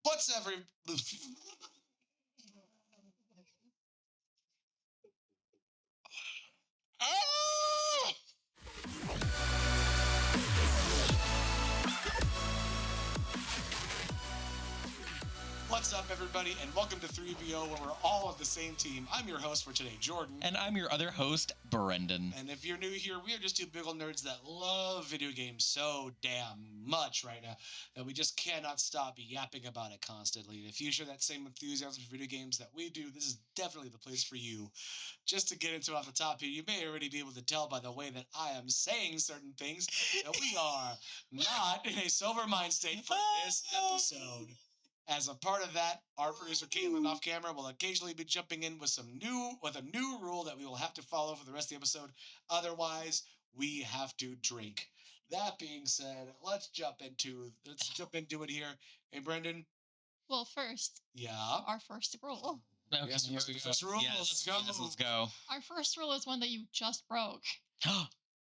What's every... Ah! What's up, everybody, and welcome to 3VO, where we're all on the same team. I'm your host for today, Jordan. And I'm your other host, Brendan. And if you're new here, we are just two big old nerds that love video games so damn much right now that we just cannot stop yapping about it constantly. If you share that same enthusiasm for video games that we do, this is definitely the place for you. Just to get into it off the top here, you may already be able to tell by the way that I am saying certain things that we are not in a sober mind state for this episode. As a part of that, our producer Caitlin off camera will occasionally be jumping in with a new rule that we will have to follow for the rest of the episode. Otherwise, we have to drink. That being said, let's jump into it here. Hey, Brendan. Well, first, Yeah. our first rule. Okay, Yes, here we go. first rule. Yes, Let's go. yes, let's go. Our first rule is one that you just broke.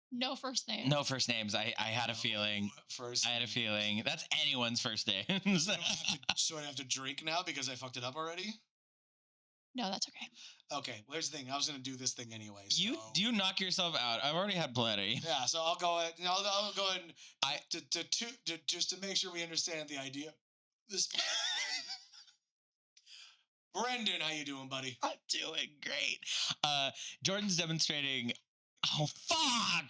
No first name. No first names. I had a feeling. First. I had a feeling. That's anyone's first names. So I have to drink now because I fucked it up already? No, that's okay. Okay, well, here's the thing. I was going to do this thing anyway. So. You knock yourself out. I've already had plenty. Yeah, so I'll go ahead. I'll go ahead and just to make sure we understand the idea. This. Brendan, how you doing, buddy? I'm doing great. Jordan's demonstrating. Oh fuck!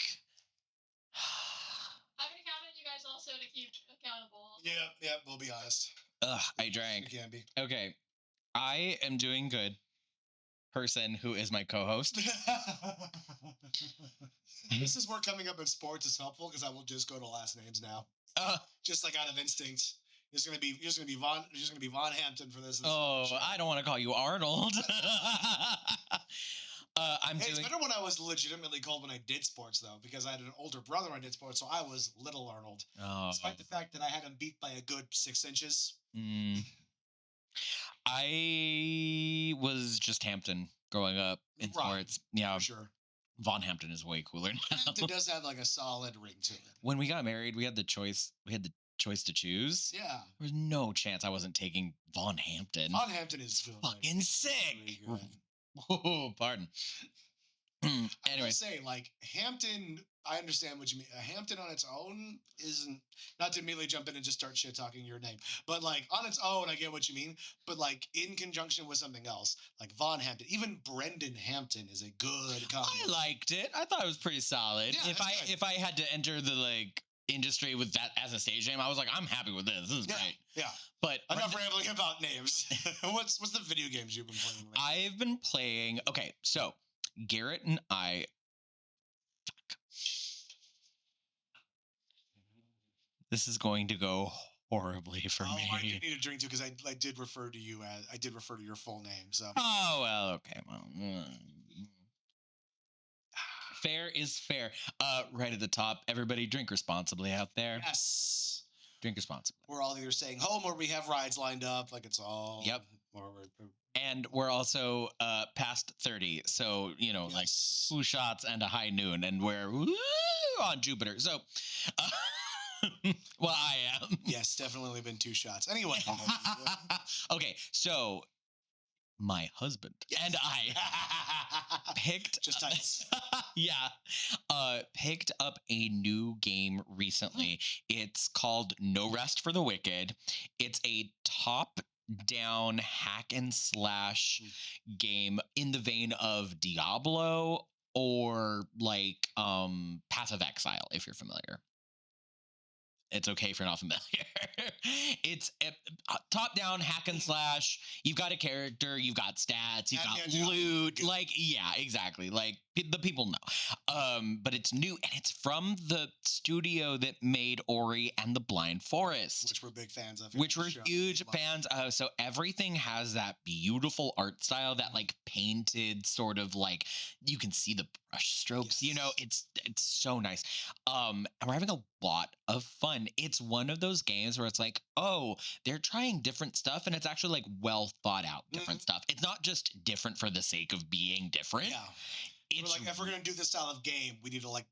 I'm gonna count on you guys also to keep accountable. Yeah, we'll be honest. Ugh, I drank. You can be. Okay, I am doing good. Person who is my co-host. This is where coming up in sports is helpful because I will just go to last names now, just like out of instinct. You're just gonna be Von Hampton for this. I don't want to call you Arnold. It's better when I was legitimately called when I did sports though, because I had an older brother when I did sports, so I was Little Arnold. Oh. Despite the fact that I had him beat by a good 6 inches. I was just Hampton growing up in sports. Yeah, for sure. Von Hampton is way cooler now. Hampton does have like a solid ring to it. When we got married, we had the choice. We had the choice to choose. Yeah. There was no chance I wasn't taking Von Hampton. Von Hampton is fucking sick. Oh, pardon. Anyway, say like Hampton. I understand what you mean. Hampton on its own isn't, not to immediately jump in and just start shit talking your name, but like on its own, I get what you mean. But like in conjunction with something else, like Von Hampton, even Brendan Hampton is a good comedy. I liked it. I thought it was pretty solid. Yeah, if I had to enter the like industry with that as a stage name, I was like, I'm happy with this. This is great. Yeah. But enough rambling about names. What's the video games you've been playing lately? I've been playing. Okay, so Garrett and I. This is going to go horribly for me. I did need a drink too because I did refer to you as I did refer to your full name. So. Oh well, okay, well. Fair is fair. Right at the top, everybody drink responsibly out there. Yes. Drink responsibly. We're all either staying home or we have rides lined up. Like it's all. Yep. Or and we're also past 30, so yes. Like 2 shots and a high noon, and we're on Jupiter. So. Well, I am. Yes, definitely only been 2 shots. Anyway. Okay, so my husband and I picked just titles. Picked up a new game recently. It's called No Rest for the Wicked. It's a top-down hack and slash game in the vein of Diablo or like Path of Exile, if you're familiar. It's okay if you're not familiar. It's a top-down hack and slash. You've got a character, you've got stats, you've got loot. Like, yeah, exactly. Like, the people know. But it's new, and it's from the studio that made Ori and the Blind Forest. Which we're big fans of. Which we're huge fans of. So everything has that beautiful art style, that, like, painted sort of, like, you can see the brush strokes. Yes. It's so nice. And we're having a lot of fun. It's one of those games where it's like, oh, they're trying different stuff, and it's actually like well thought out different stuff. It's not just different for the sake of being different. Yeah. It's like, if we're gonna do this style of game, we need to like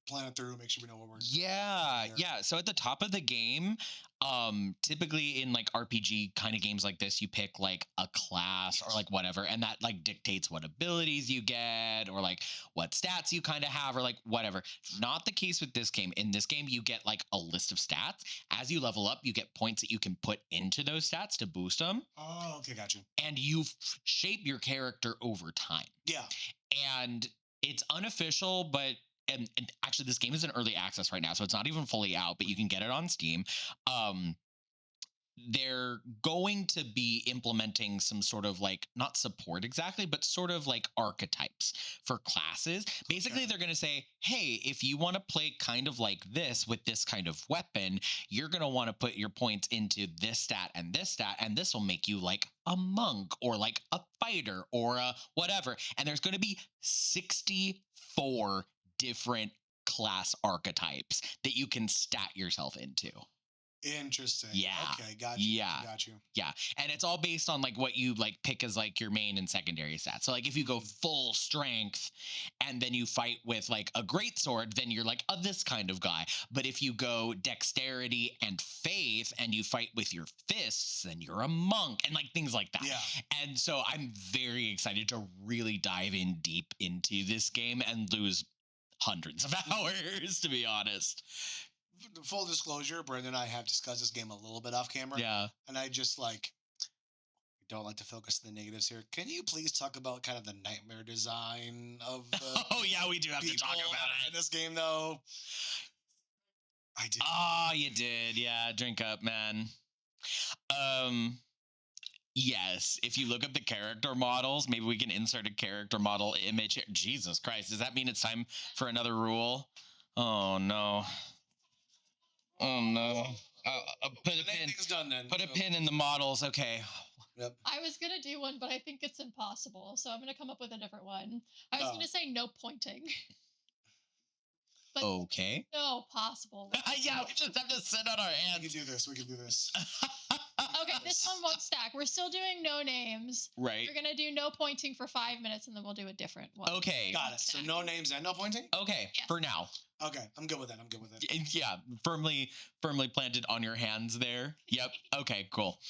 plan it through, make sure we know what we're. Yeah, here. yeah. So at the top of the game, typically in like RPG kind of games like this, you pick like a class or Yes. like whatever, and that like dictates what abilities you get or like what stats you kind of have or like whatever. Not the case with this game. In this game, you get like a list of stats. As you level up, you get points that you can put into those stats to boost them, Oh, okay, got you. and you shape your character over time. Yeah. And it's unofficial, but and actually this game is in early access right now, so it's not even fully out, but you can get it on Steam. um they're going to be implementing some sort of like not support exactly, but sort of like archetypes for classes. Basically, Okay. they're going to say, hey, if you want to play kind of like this with this kind of weapon, you're going to want to put your points into this stat, and this will make you like a monk or like a fighter or a whatever. And there's going to be 64 different class archetypes that you can stat yourself into. Interesting. Yeah. Okay, got you. Yeah. Got you. Yeah. And it's all based on like what you like pick as like your main and secondary stats. So like if you go full strength and then you fight with like a great sword, then you're like this kind of guy. But if you go dexterity and faith and you fight with your fists, then you're a monk and like things like that. Yeah. And so I'm very excited to really dive in deep into this game and lose hundreds of hours, to be honest. Full disclosure, Brandon and I have discussed this game a little bit off camera. Yeah. And I just like don't like to focus on the negatives here. Can you please talk about kind of the nightmare design of the Oh yeah, we do have to people talk about in it. this game though? I did. Ah, you did. Yeah, drink up, man. Yes, if you look up the character models, maybe we can insert a character model image here. Jesus Christ, does that mean it's time for another rule? Oh no. Oh no. Put a pin. Anything's done then. Put a so- pin in the models. Okay. Yep. I was gonna do one, but I think it's impossible, so I'm gonna come up with a different one. I was Oh. gonna say no pointing. But Okay. no possible. Yeah, we just have to sit on our We hands. can do this. We can do this. Okay, this one won't stack. We're still doing no names. Right. We're gonna do no pointing for 5 minutes, and then we'll do a different one. Okay. Got it. So no names and no pointing? Okay. Yeah. For now. Okay. I'm good with that. I'm good with it. Yeah, firmly planted on your hands there. Yep. Okay, cool.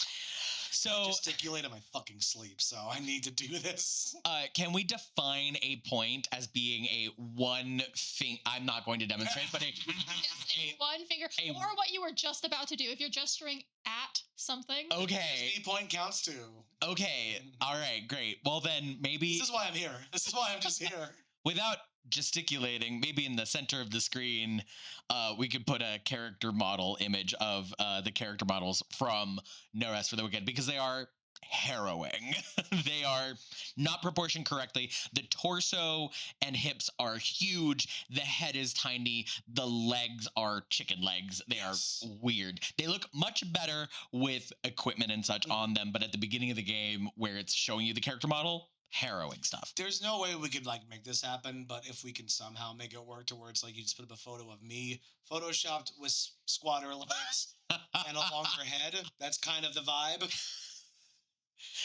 So I gesticulate in my fucking sleep, so I need to do this. can we define a point as being a one thing? I'm not going to demonstrate, but Yes, one finger, a- or what you were just about to do. If you're gesturing at something. okay. Any point counts too. Okay. All right. Great. Well, then maybe This is why I'm here. This is why I'm just here. without gesticulating, maybe in the center of the screen, we could put a character model image of the character models from No Rest for the Wicked because they are harrowing. They are not proportioned correctly. The torso and hips are huge. The head is tiny. The legs are chicken legs. They Yes. are weird. They look much better with equipment and such on them, but at the beginning of the game where it's showing you the character model, harrowing stuff. There's no way we could like make this happen, but if we can somehow make it work to where it's like you just put up a photo of me photoshopped with squatter legs and a longer head, that's kind of the vibe.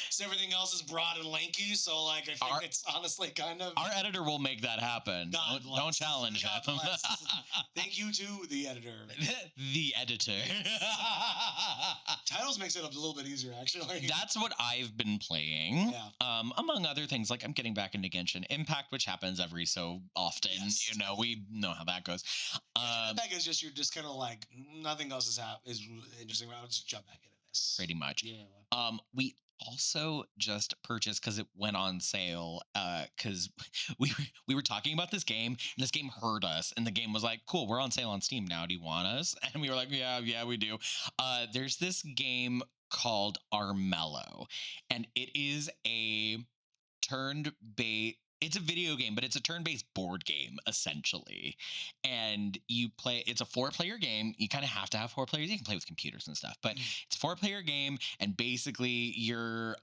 So everything else is broad and lanky, so like I think Our- it's honestly kind of. Our editor will make that happen. God Don't bless. challenge God him. bless. Thank you to the editor. The editor. Titles makes it a little bit easier, actually. That's what I've been playing. Yeah. Among other things, like I'm getting back into Genshin Impact, which happens every so often. Yes. You know, we know how that goes. The back is just you're just kind of like nothing else is interesting. I'll just jump back into this. Pretty much. Yeah. We also just purchased because it went on sale. Because we were talking about this game, and this game heard us, and the game was like, "Cool, we're on sale on Steam now. Do you want us?" And we were like, "Yeah, we do." There's this game called Armello, and it is a turn-based. It's a video game, but it's a turn-based board game essentially. And you play. It's a 4-player game. You kind of have to have 4 players. You can play with computers and stuff, but it's a 4-player game. And basically, you're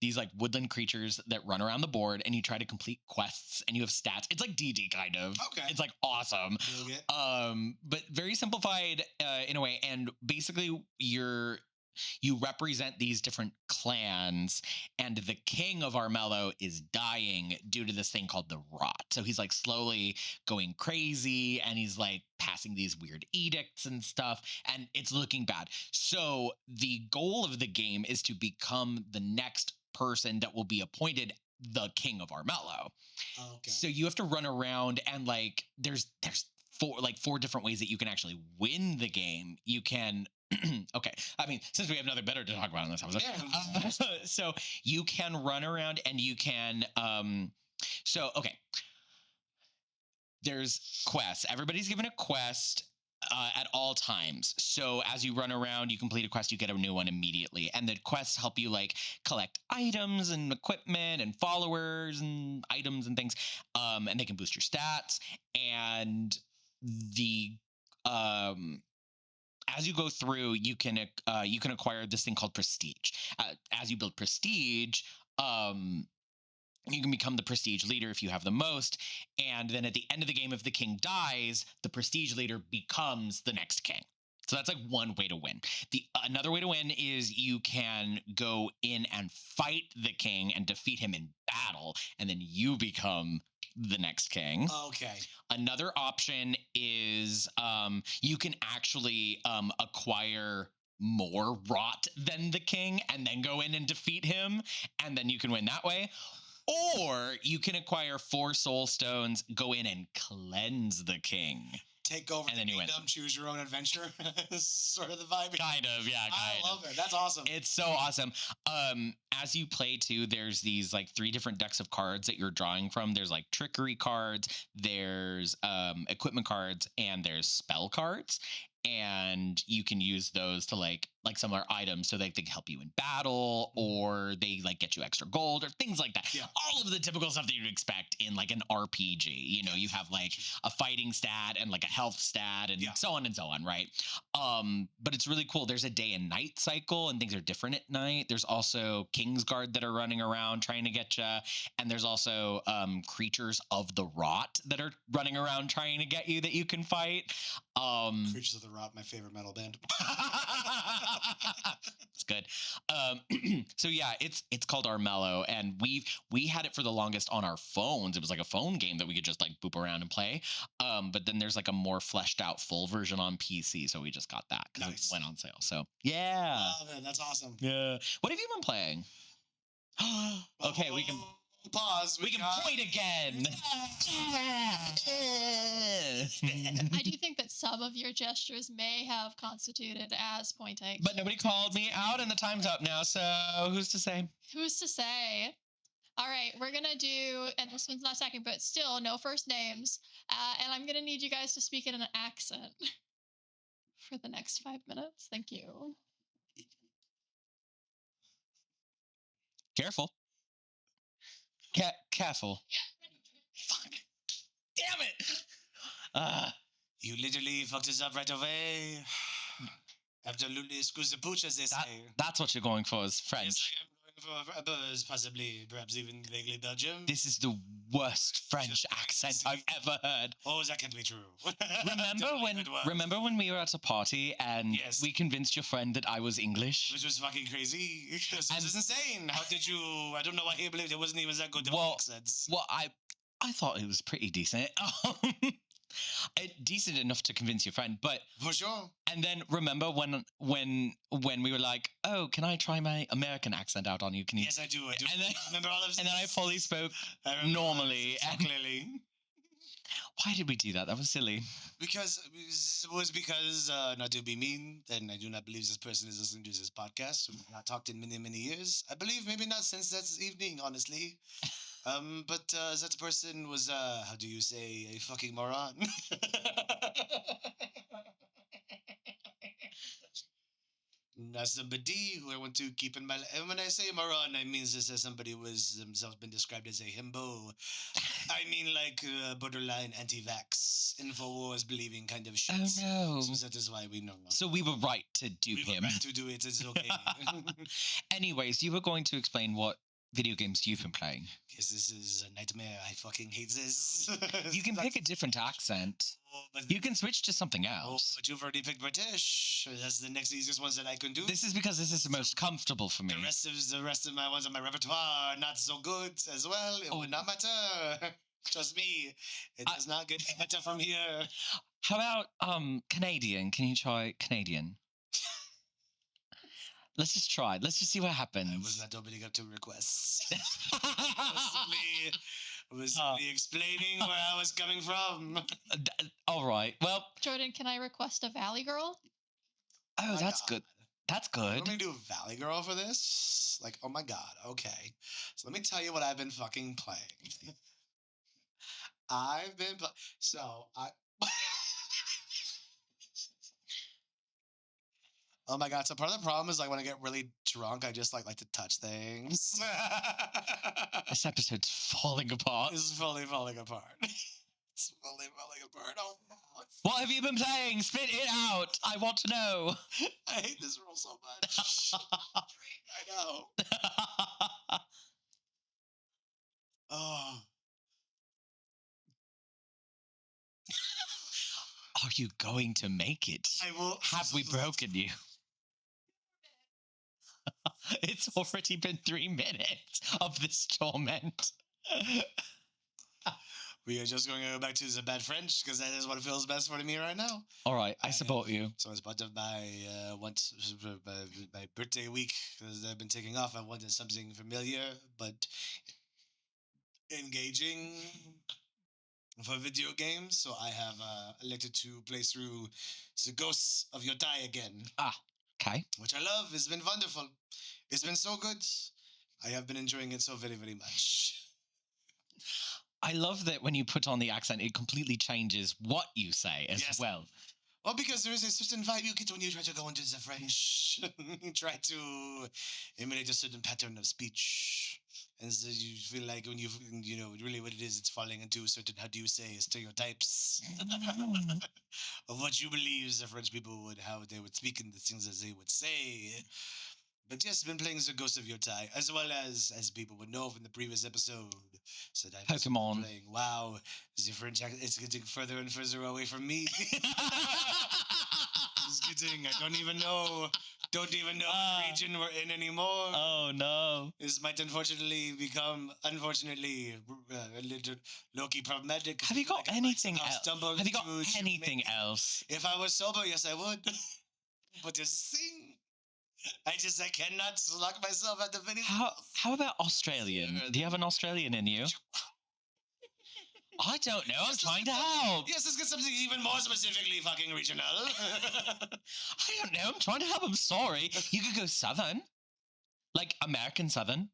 these like woodland creatures that run around the board, and you try to complete quests. And you have stats. It's like DD kind of. Okay. It's like awesome. Dig it. But very simplified in a way. And basically, you represent these different clans, and the king of Armello is dying due to this thing called the rot. So he's like slowly going crazy, and he's like passing these weird edicts and stuff, and it's looking bad. So the goal of the game is to become the next person that will be appointed the king of Armello. Okay. So you have to run around, and like there's four different ways that you can actually win the game. You can okay. I mean, since we have nothing better to talk about in this episode, so you can run around and you can okay. There's quests. Everybody's given a quest at all times. So as you run around, you complete a quest, you get a new one immediately. And the quests help you like collect items and equipment and followers and items and things. And they can boost your stats. And the as you go through, you can acquire this thing called prestige. As you build prestige, you can become the prestige leader if you have the most. And then at the end of the game, if the king dies, the prestige leader becomes the next king. So that's like one way to win. Another way to win is you can go in and fight the king and defeat him in battle, and then you become the next king. Okay. Another option is you can actually acquire more rot than the king and then go in and defeat him, and then you can win that way. Or you can acquire 4 soul stones, go in and cleanse the king. Take over and then the you win. kingdom, choose your own adventure. Sort of the vibe. Kind of, yeah. I love it. That's awesome. It's so awesome. As you play too, there's these like 3 different decks of cards that you're drawing from. There's like trickery cards, there's equipment cards, and there's spell cards. And you can use those to like some are items, so they can help you in battle, or they like get you extra gold or things like that. Yeah. All of the typical stuff that you'd expect in like an RPG. You know, you have like a fighting stat and like a health stat and so on, right? But it's really cool. There's a day and night cycle, and things are different at night. There's also Kingsguard that are running around trying to get you, and there's also creatures of the rot that are running around trying to get you that you can fight. Creatures of the Rot, my favorite metal band. It's good. So yeah, it's called Armello, and we had it for the longest on our phones. It was like a phone game that we could just like boop around and play. But then there's like a more fleshed out full version on PC, so we just got that because it went on sale. So yeah, man, that's awesome. Yeah. What have you been playing? Okay, we can pause. We can point again. I do think that some of your gestures may have constituted as pointing. But nobody called me out, and the time's up now, so who's to say? Who's to say? All right, we're going to do, and this one's not second, but still no first names. And I'm going to need you guys to speak in an accent for the next 5 minutes. Thank you. Careful. Careful. Fuck. Damn it. You literally fucked us up right away. Absolutely excuse the pooch, as they say. That's what you're going for, is French. Yes, I am going for possibly, perhaps even vaguely Belgium. This is the worst French accent I've ever heard. Oh, that can't be true. Remember when we were at a party and we convinced your friend that I was English? Which was fucking crazy. This is insane. How did you? I don't know why he believed it wasn't even that good of accents. Well, I thought it was pretty decent. Decent enough to convince your friend, but for sure. And then remember when we were like, "Oh, can I try my American accent out on you? Can you?" Yes, I do. I do. And then, remember all of this. And then I fully spoke normally and clearly. Why did we do that? That was silly. Because not to be mean, and I do not believe this person is listening to this podcast. We've not talked in many, many years. I believe maybe not since that evening, honestly. But that person was, how do you say, a fucking moron? As somebody who I want to keep in my life. And when I say moron, I mean this as somebody who has themselves been described as a himbo. I mean like borderline anti-vax, InfoWars believing kind of shit. Oh no. So that is why we know. So we were right to dupe him. We were right to do it, it's okay. Anyways, you were going to explain what video games you've been playing? Yes, this is a nightmare. I fucking hate this. You can pick a different accent. But, You can switch to something oh, else. but you've already picked British. That's the next easiest ones that I can do. This is because this is the most comfortable for me. The rest of my ones on my repertoire are not so good as well. It Oh. would not matter. Trust me, it does not get better from here. How about Canadian? Can you try Canadian? Let's just try. Let's just see what I was happens. not opening up to requests. I was simply explaining where I was coming from. All right. Well, Jordan, can I request a Valley Girl? oh, My that's God. good. That's You good. want me to do Valley Girl for this? Like, oh my god, okay. So let me tell you what I've been fucking playing. I've been Oh my god, so part of the problem is like when I get really drunk, I just like to touch things. This episode's falling apart. This is fully falling apart. It's fully falling apart. Oh no. What have you been playing? Spit it out. I want to know. I hate this rule so much. I know. Oh. Are you going to make it? I will. Have we broken you? It's already been 3 minutes of this torment. We are just going to go back to the bad French because that is what feels best for me right now. All right, I support you. So as part of my my birthday week, because I've been taking off, I wanted something familiar but engaging for video games. So I have elected to play through The Ghosts of Yotai again, Okay. which I love. It's been wonderful. It's been so good. I have been enjoying it so very, very much. I love that when you put on the accent, it completely changes what you say as Yes. well. Well, because there is a certain vibe you get when you try to go into the French. You try to emulate a certain pattern of speech. And so you feel like when you know, really what it is, it's falling into certain, how do you say, stereotypes of what you believe the French people would, how they would speak and the things that they would say. But yes, I've been playing The Ghost of Yotai, as well as people would know from the previous episode. So that I've also been Pokemon. playing. Wow, the French accent, it's getting further and further away from me. It's getting, I don't even know what region we're in anymore. Oh no. This might unfortunately become, a little low-key problematic. Have you got anything else? else? Have you got anything else? If I was sober, yes, I would. But there's a thing. I cannot lock myself out of anything. How about Australian? Do you have an Australian in you? I don't know. I'm trying to help. Yes, let's get something even more specifically fucking regional. I don't know. I'm trying to help. I'm sorry. You could go Southern. Like American Southern.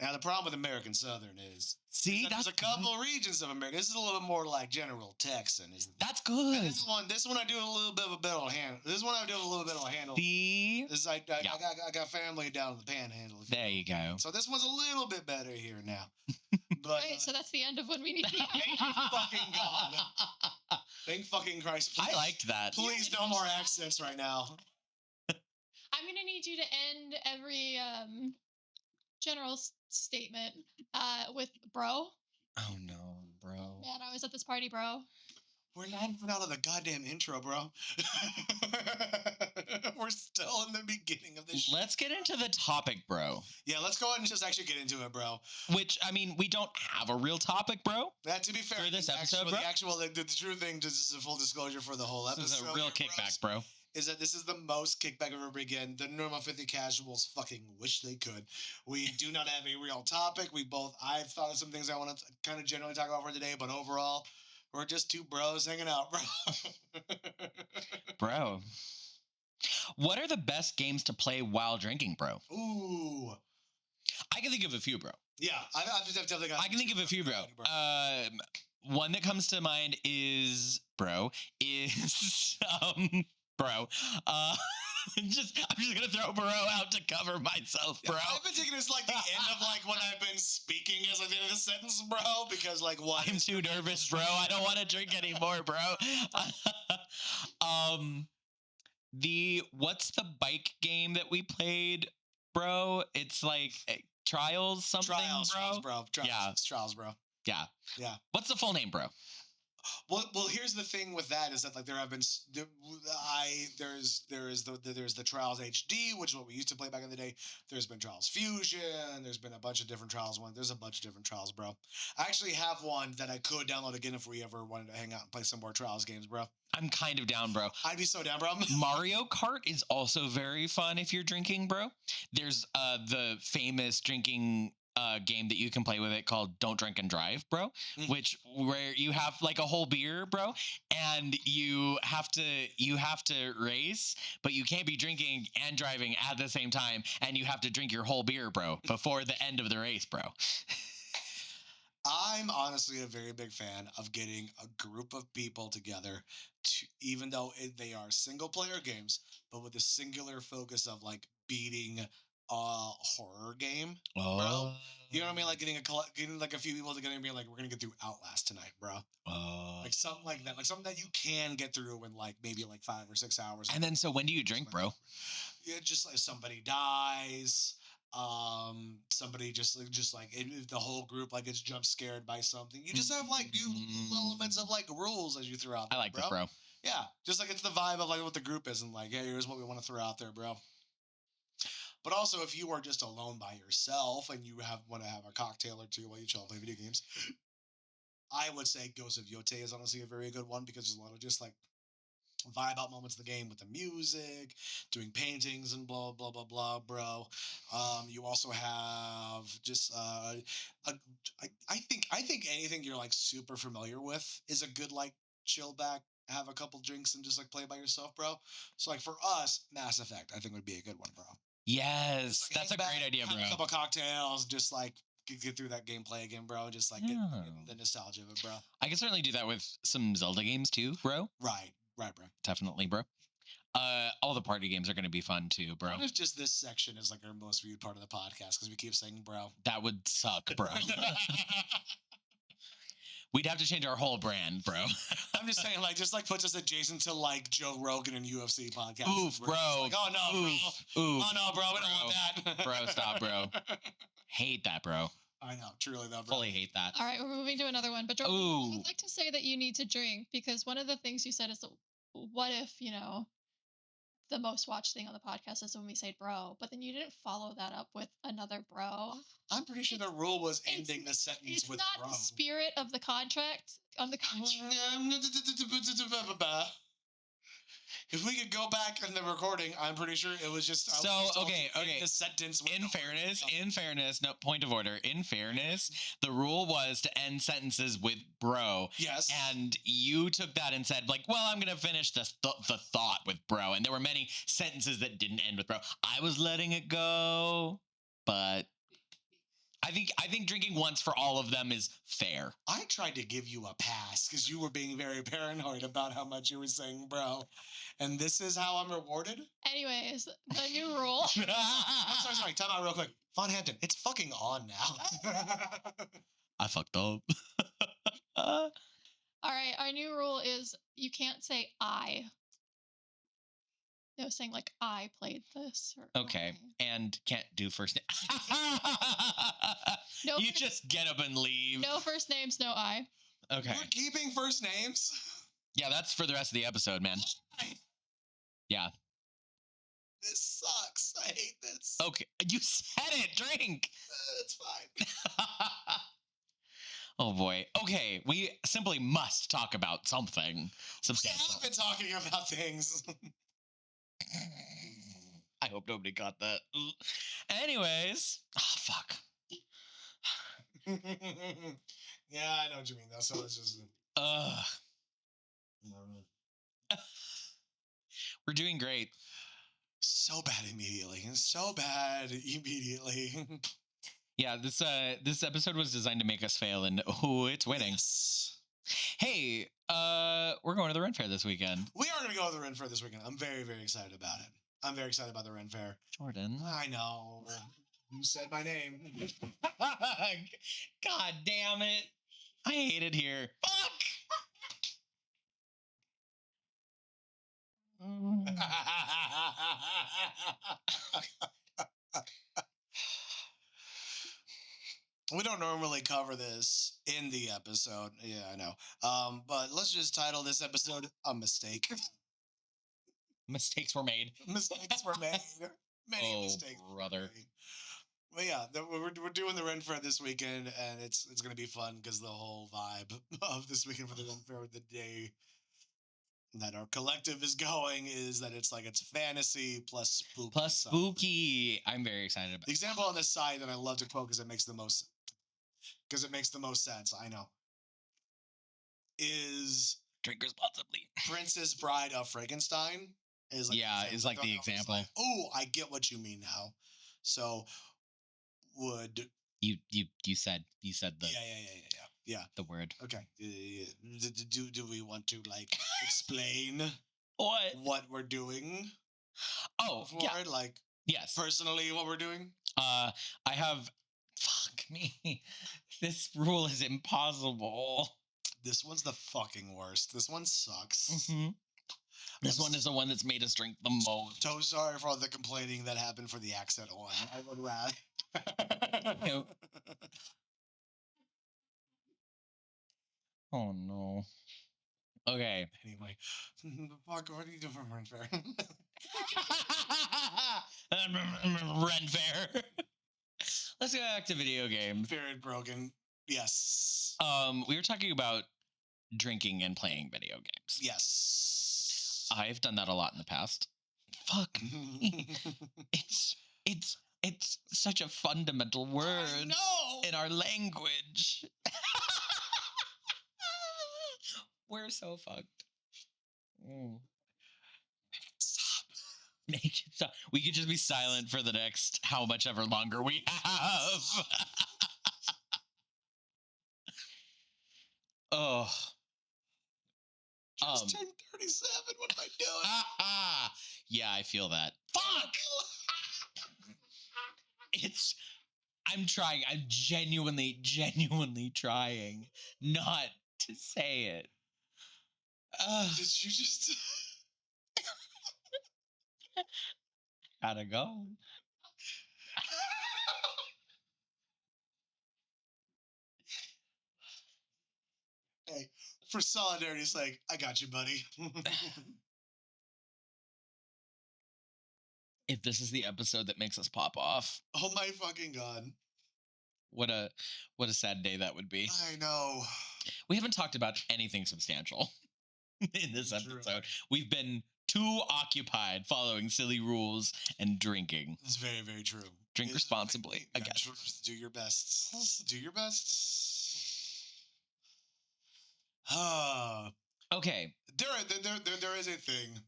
Now, the problem with American Southern is See, that there's a couple regions of America. This is a little bit more like General Texan, isn't it? That's good. And this one I do a little bit of a better handle. This one I do a little bit of a handle. See? This I got family down in the Panhandle. There you go. So this one's a little bit better here now. But Right, so that's the end of when we need to thank you fucking God. Thank fucking Christ. I liked that. Please, no more accents right now. I'm gonna need you to end every general statement with bro. Oh no, bro. Man, I was at this party, bro. We're not even out of the goddamn intro, bro. We're still in the beginning of this shit. Let's get into the topic, bro. Yeah, let's go ahead and just actually get into it, bro. Which, I mean, we don't have a real topic, bro. To be fair, For this the episode, the true thing, just a full disclosure for the whole episode. This is a real here, kickback, bros, bro. is that this is the most kickback I've ever begin. The normal 50 casuals fucking wish they could. We do not have a real topic. I've thought of some things I want to kind of generally talk about for today, but overall, we're just two bros hanging out, bro. Bro. What are the best games to play while drinking, bro? Ooh. I can think of a few, bro. Yeah, I've definitely got I can think of a few, bro. One that comes to mind is bro. I'm just gonna throw bro out to cover myself, bro. I've been taking this like the end of like when I've been speaking as like the end of the sentence, bro, because like what? I'm too nervous, bro. I don't want to drink anymore, bro. What's the bike game that we played, bro? It's like Trials something, Trials, bro? trials, bro. Trials, Yeah. it's trials, bro. Yeah. Yeah. What's the full name, bro? Well, here's the thing with that is that like there have been there's the Trials HD, which is what we used to play back in the day. There's been Trials Fusion. There's been a bunch of different Trials one. There's a bunch of different Trials, bro. I actually have one that I could download again if we ever wanted to hang out and play some more Trials games, bro. I'm kind of down, bro. I'd be so down, bro. Mario Kart is also very fun if you're drinking, bro. There's the famous drinking game that you can play with it called Don't Drink and Drive, bro, which where you have like a whole beer, bro, and you have to race, but you can't be drinking and driving at the same time, and you have to drink your whole beer, bro, before the end of the race, bro. I'm honestly a very big fan of getting a group of people together, even though they are single player games, but with a singular focus of like beating a horror game, bro. You know what I mean? Like getting like a few people together and being like, we're gonna get through Outlast tonight, bro. Like something like that, like something that you can get through in like maybe like 5 or 6 hours. And then, so when do you drink, bro? Yeah, just like somebody dies. Somebody just like if the whole group like gets jump scared by something. You just have like elements of like rules as you throw out there, I like this, bro. Yeah, just like it's the vibe of like what the group is and like, hey, here's what we want to throw out there, bro. But also, if you are just alone by yourself and you want to have a cocktail or two while you chill and play video games, I would say Ghost of Yote is honestly a very good one because there's a lot of just like vibe out moments in the game with the music, doing paintings and blah blah blah blah, bro. You also have just I think anything you're like super familiar with is a good like chill back, have a couple drinks and just like play by yourself, bro. So like for us, Mass Effect I think would be a good one, bro. Yes, Just, like, that's a hang great back, idea, have bro. a couple cocktails, just like get through that gameplay again, bro. Just like get the nostalgia of it, bro. I can certainly do that with some Zelda games too, bro. Right, bro. Definitely, bro. All the party games are going to be fun too, bro. What if just this section is like our most viewed part of the podcast because we keep saying bro? That would suck, bro. We'd have to change our whole brand, bro. I'm just saying, like, just like puts us adjacent to like Joe Rogan and UFC podcast. Oof, bro. Like, oh no, Oof, bro. oof. Oh no, bro. We don't want that. Bro, stop, bro. Hate that, bro. I know, truly though, bro. Fully hate that. All right, we're moving to another one. But Jordan, Ooh. I'd like to say that you need to drink because one of the things you said is, what if, the most watched thing on the podcast is when we say bro, but then you didn't follow that up with another bro. I'm pretty sure the rule was ending the sentence It's with not bro. the spirit of the contract. If we could go back in the recording, I'm pretty sure it was just okay. the sentence. In fairness, no point of order. In fairness, the rule was to end sentences with bro. Yes. And you took that and said, like, well, I'm gonna finish the thought with bro. And there were many sentences that didn't end with bro. I was letting it go, but I think drinking once for all of them is fair. I tried to give you a pass because you were being very paranoid about how much you were saying bro. And this is how I'm rewarded? Anyways, the new rule. I'm sorry. Time out real quick. Von Hampton, it's fucking on now. I fucked up. All right, our new rule is you can't say I. No, saying like I played this. Or Okay, I. and can't do first name. No, You just get up and leave. no first names, no I. Okay. We're keeping first names? Yeah, that's for the rest of the episode, man. Yeah. This sucks. I hate this. Okay, you said it. Drink. It's fine. Oh boy. Okay, we simply must talk about something We substantial. have been talking about things. I hope nobody got that. Anyways, fuck. Yeah, I know what you mean though. So it's just We're doing great. so bad immediately. So bad immediately. Yeah, this episode was designed to make us fail, and it's winning. Yes. Hey, we're going to the Ren Fair this weekend. We are going to go to the Ren Fair this weekend. I'm very, very excited about it. I'm very excited about the Ren Fair. Jordan. I know. You said my name. God damn it. I hate it here. Fuck! we don't normally cover this in the episode. Yeah, I know. But let's just title this episode "A Mistake." Mistakes were made. Mistakes were made. Many Oh, mistakes brother. were made. But yeah, we're doing the Ren Fair this weekend, and it's gonna be fun because the whole vibe of this weekend for the Ren Fair, the day that our collective is going, is that it's fantasy plus spooky. Plus stuff. spooky. I'm very excited about The example on this side that I love to quote because it makes the most sense. I know is drink responsibly. Princess Bride of Frankenstein is like Yeah, is like the example. Oh, I get what you mean now. So would You said the yeah. the word. Okay. Do we want to like explain What we're doing? Oh, For yeah. it? Like Yes. personally, what we're doing? I have. Fuck me. This rule is impossible. This one's the fucking worst. This one sucks. Mhm. This one is the one that's made us drink the most. So sorry for all the complaining that happened for the accent one. I would rather. Ew. Oh no. Okay. Anyway, fuck, what are you doing for Ren Fair? Ren Fair. Let's go back to video games. Period broken. Yes. We were talking about drinking and playing video games. Yes. I've done that a lot in the past. Fuck. It's such a fundamental word in our language. We're so fucked. Stop. Make it stop. We could just be silent for the next how much ever longer we have. Oh. Just turned 37. What am I doing? Yeah, I feel that. Fuck. I'm trying. I'm genuinely trying not to say it. Did you just? Gotta go. Hey, for solidarity's sake, I got you, buddy. If this is the episode that makes us pop off, Oh my fucking god. what a sad day that would be. I know. We haven't talked about anything substantial in this True. episode. We've been too occupied following silly rules and drinking. It's very, very true. Drink responsibly, Yeah, again. just do your best. Do your best. Okay. There is a thing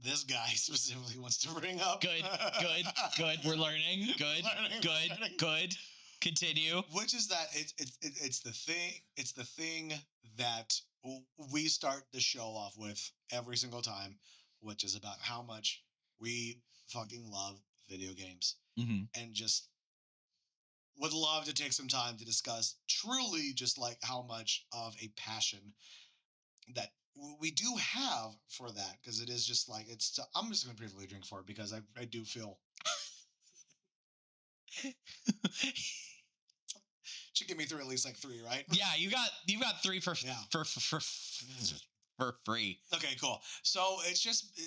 this guy specifically wants to bring up. Good. We're learning. Good. Continue. Which is that it's the thing that we start the show off with every single time, which is about how much we fucking love video games Mm-hmm. and just would love to take some time to discuss truly just like how much of a passion that we do have for that, because it is just like I'm just gonna briefly drink for it because I do feel should get me through at least like 3, right? Yeah, you got 3 for free. Okay, cool. So it's just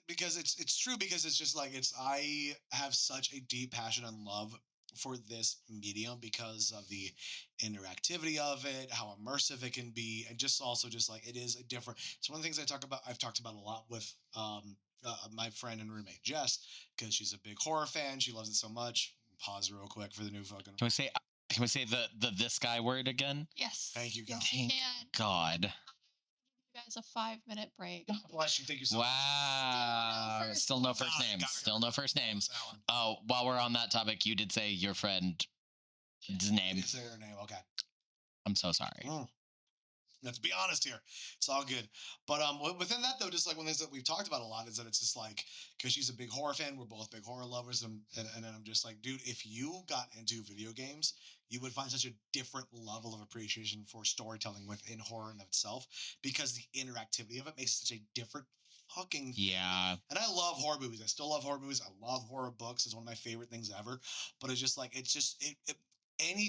because it's true, because it's just like I have such a deep passion and love for this medium because of the interactivity of it, how immersive it can be, and just also just like it is a different. It's one of the things I've talked about a lot with my friend and roommate Jess, because she's a big horror fan. She loves it so much. Pause real quick for the new fucking. Can we say the this guy word again? Yes. Thank you, God. Can. God. You guys a 5-minute break. Bless you. Thank you so much. Wow. Still no first names. Still no first names. Oh, while we're on that topic, you did say your friend's name. You say her name. Okay. I'm so sorry. Let's be honest here. It's all good. But within that though, just like one of the things that we've talked about a lot is that it's just like, because she's a big horror fan, we're both big horror lovers, and I'm just like, dude, if you got into video games, you would find such a different level of appreciation for storytelling within horror in of itself, because the interactivity of it makes it such a different fucking thing. Yeah. And I love horror movies. I still love horror movies. I love horror books. It's one of my favorite things ever. But it's just like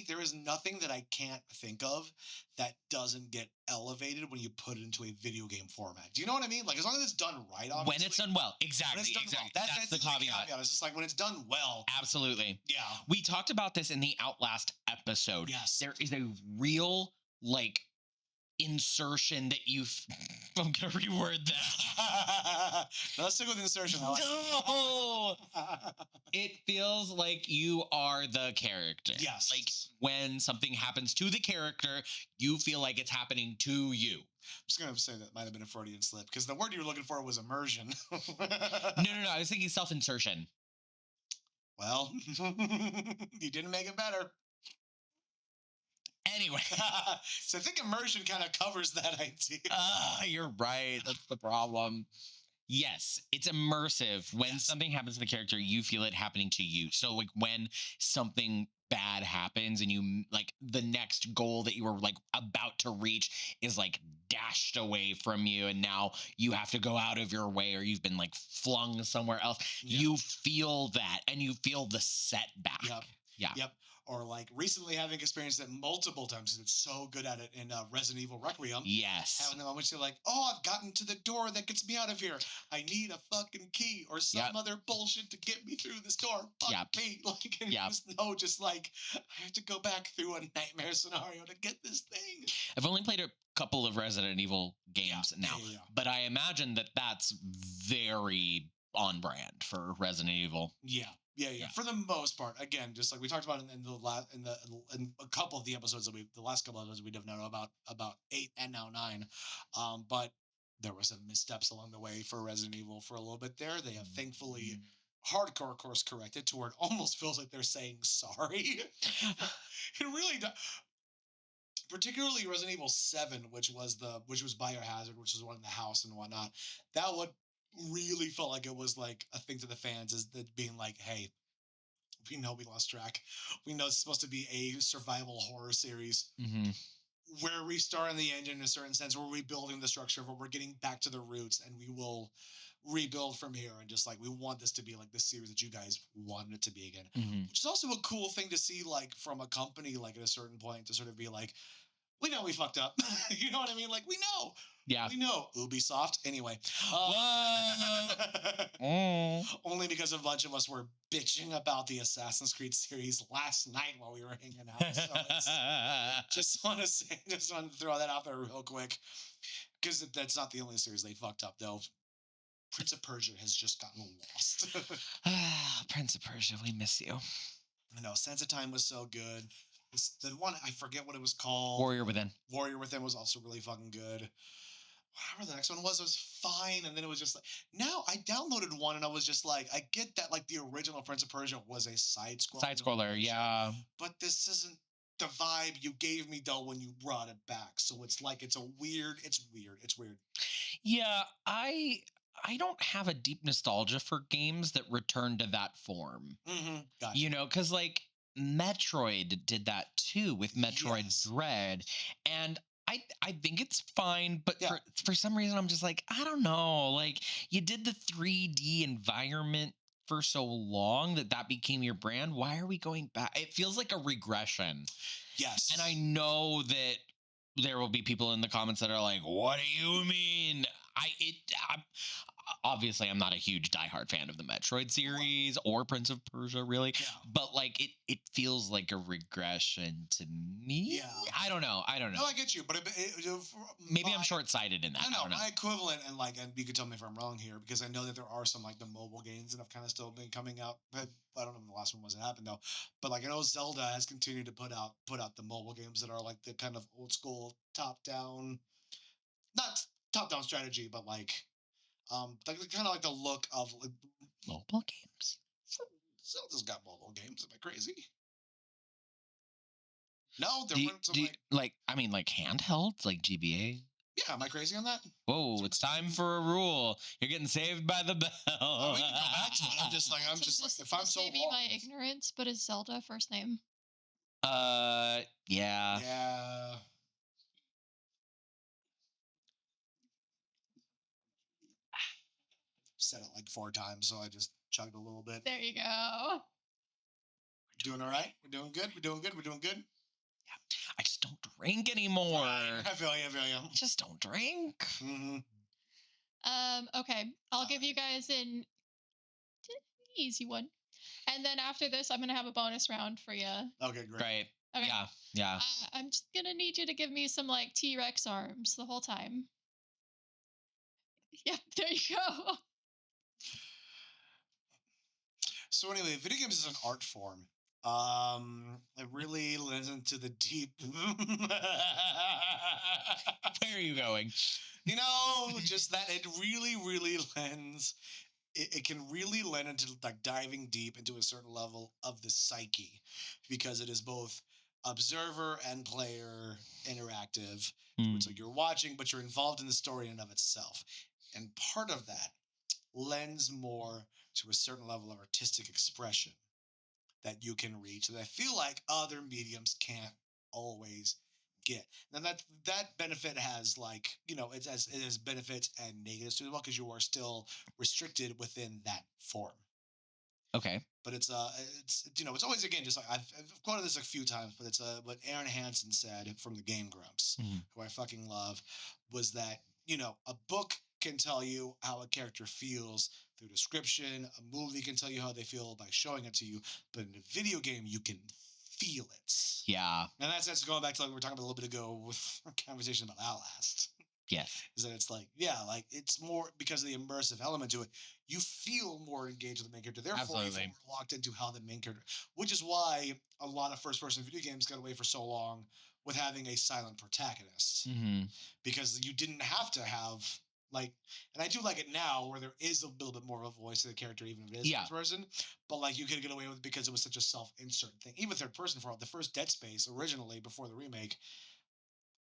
there is nothing that I can't think of that doesn't get elevated when you put it into a video game format. Do you know what I mean? Like as long as it's done right, obviously. When it's done well. When Exactly. it's done Exactly. well. That's the caveat. It's just like when it's done well. Absolutely. Yeah. We talked about this in the Outlast episode. Yes. There is a real like insertion that I'm gonna reword that. No, let's stick with insertion. No. It feels like you are the character. Yes. Like when something happens to the character, you feel like it's happening to you. I'm just gonna say that might have been a Freudian slip because the word you were looking for was immersion. No. I was thinking self-insertion. Well, you didn't make it better. Anyway. So I think immersion kind of covers that idea. You're right. That's the problem. Yes, it's immersive. When something happens to the character, you feel it happening to you. So like when something bad happens and you like the next goal that you were like about to reach is like dashed away from you and now you have to go out of your way or you've been like flung somewhere else. Yeah. You feel that and you feel the setback. Yep. Yeah. Yep. Or like recently having experienced it multiple times because it's so good at it in Resident Evil Requiem. Yes. Having the moments you're like, oh, I've gotten to the door that gets me out of here. I need a fucking key or some other bullshit to get me through this door. Fuck me. Like, and you just know, just like, I have to go back through a nightmare scenario to get this thing. I've only played a couple of Resident Evil games now, but I imagine that that's very on brand for Resident Evil. Yeah. For the most part, again, just like we talked about in a couple of the episodes the last couple of episodes we did know about 8 and now 9, but there were some missteps along the way for Resident Evil for a little bit there. They have thankfully hardcore course corrected to where it almost feels like they're saying sorry. It really does. Particularly Resident Evil 7, which was Biohazard, which was one in the house and whatnot. That would really felt like it was like a thing to the fans is that being like, hey, we know we lost track. We know it's supposed to be a survival horror series. Mm-hmm. We're restarting the engine in a certain sense. We're rebuilding the structure, but we're getting back to the roots and we will rebuild from here. And just like, we want this to be like the series that you guys wanted it to be again. Mm-hmm. Which is also a cool thing to see, like from a company, like at a certain point to sort of be like, we know we fucked up. You know what I mean? Like, we know. Yeah. We know. Ubisoft. Anyway. Only because a bunch of us were bitching about the Assassin's Creed series last night while we were hanging out. So just want to throw that out there real quick. Because that's not the only series they fucked up, though. Prince of Persia has just gotten lost. Prince of Persia, we miss you. I know. Sands of Time was so good. The one, I forget what it was called. Warrior Within. Warrior Within was also really fucking good. Whatever the next one was, it was fine. And then it was just like, now I downloaded one and I was just like, I get that like the original Prince of Persia was a side-scroller. Side-scroller, yeah. But this isn't the vibe you gave me though when you brought it back. So it's like, it's weird. Yeah, I don't have a deep nostalgia for games that return to that form. Mm-hmm. Gotcha. You know, because like Metroid did that too with Metroid Dread. And I think it's fine, but for some reason I'm just like, I don't know. Like you did the 3D environment for so long that became your brand. Why are we going back? It feels like a regression. Yes. And I know that there will be people in the comments that are like, what do you mean? Obviously, I'm not a huge diehard fan of the Metroid series or Prince of Persia, really. Yeah. But like, it feels like a regression to me. Yeah. I don't know. No, I get you, but maybe I'm short-sighted in that. I don't know. My equivalent, and you can tell me if I'm wrong here, because I know that there are some like the mobile games that have kind of still been coming out. But I don't know when the last one wasn't happened though. But like I know Zelda has continued to put out the mobile games that are like the kind of old school top-down, not top-down strategy, but like kind of like the look of like, mobile games. Zelda's got mobile games. Am I crazy? No, there weren't some like handhelds, like GBA. Yeah, am I crazy on that? Whoa, it's time for a rule. You're getting saved by the bell. Oh, we can go back to it. I'm just like, if I'm so maybe my ignorance, but is Zelda first name? Yeah. Yeah. said it like 4 times, so I just chugged a little bit. There you go. Doing all right? We're doing good? We're doing good? We're doing good? I just don't drink anymore. I feel you. I feel you. I just don't drink. Mm-hmm. Okay. I'll give you guys an easy one. And then after this, I'm going to have a bonus round for you. Okay, great. Right. Okay. Yeah. Yeah. I'm just going to need you to give me some like T-Rex arms the whole time. Yep, there you go. So anyway, video games is an art form. It really lends into the deep. Where are you going? You know, just that it really, really lends. It can really lend into like diving deep into a certain level of the psyche, because it is both observer and player interactive. It's like you're watching, but you're involved in the story in and of itself, and part of that lends more to a certain level of artistic expression that you can reach that I feel like other mediums can't always get. Now that benefit has like, it has benefits and negatives to it as well, because you are still restricted within that form. Okay. But it's it's always, again, just like I've quoted this a few times, but it's what Aaron Hansen said from the Game Grumps, who I fucking love, was that a book can tell you how a character feels through description. A movie can tell you how they feel by showing it to you, but in a video game, you can feel it. Yeah. And that's going back to like we were talking about a little bit ago with our conversation about Outlast. Yes. Is that it's like, like it's more because of the immersive element to it. You feel more engaged with the main character. Therefore, you feel more locked into how the main character, which is why a lot of first-person video games got away for so long with having a silent protagonist, because you didn't have to have like, and I do like it now where there is a little bit more of a voice to the character, even if it is first person. But like you could get away with it because it was such a self-insert thing. Even third person for all the first Dead Space originally before the remake,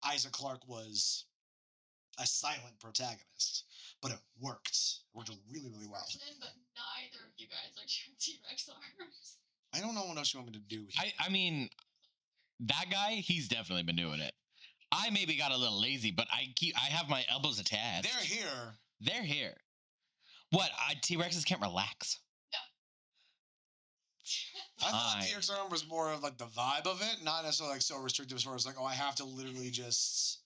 Isaac Clarke was a silent protagonist, but it worked. It worked really, really well. But neither of you guys are doing T-Rex arms. I don't know what else you want me to do here. I mean, that guy, he's definitely been doing it. I maybe got a little lazy, but I have my elbows attached. They're here. They're here. What? T-Rexes can't relax. I thought T-Rex arm was more of like the vibe of it, not necessarily like so restrictive as far as like, I have to literally just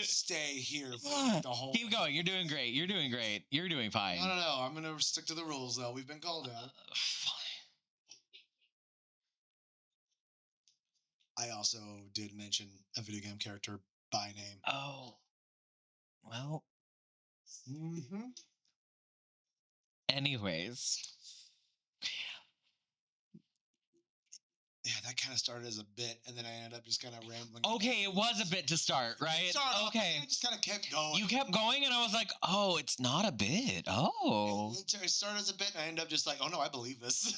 stay here for the whole. Keep going. You're doing great. You're doing great. You're doing fine. I don't know. I'm gonna stick to the rules though. We've been called out. Fine. I also did mention a video game character by name. Oh. Well. Anyways. Yeah, that kind of started as a bit, and then I ended up just kind of rambling. Okay, it was a bit to start, right? Okay. I just kind of kept going. You kept going, and I was like, oh, it's not a bit. Oh. It started as a bit, and I ended up just like, oh no, I believe this.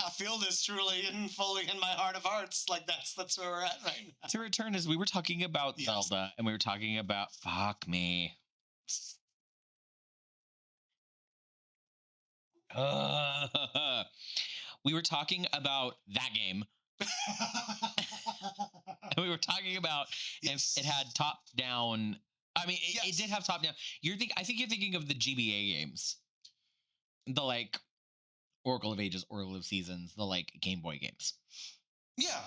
I feel this truly and fully in my heart of hearts. Like that's where we're at right now. To return, as we were talking about Zelda, and we were talking about fuck me. We were talking about that game. And we were talking about if it had top down. I mean, it did have top down. I think you're thinking of the GBA games, the like Oracle of Ages, Oracle of Seasons, the like Game Boy games. Yeah.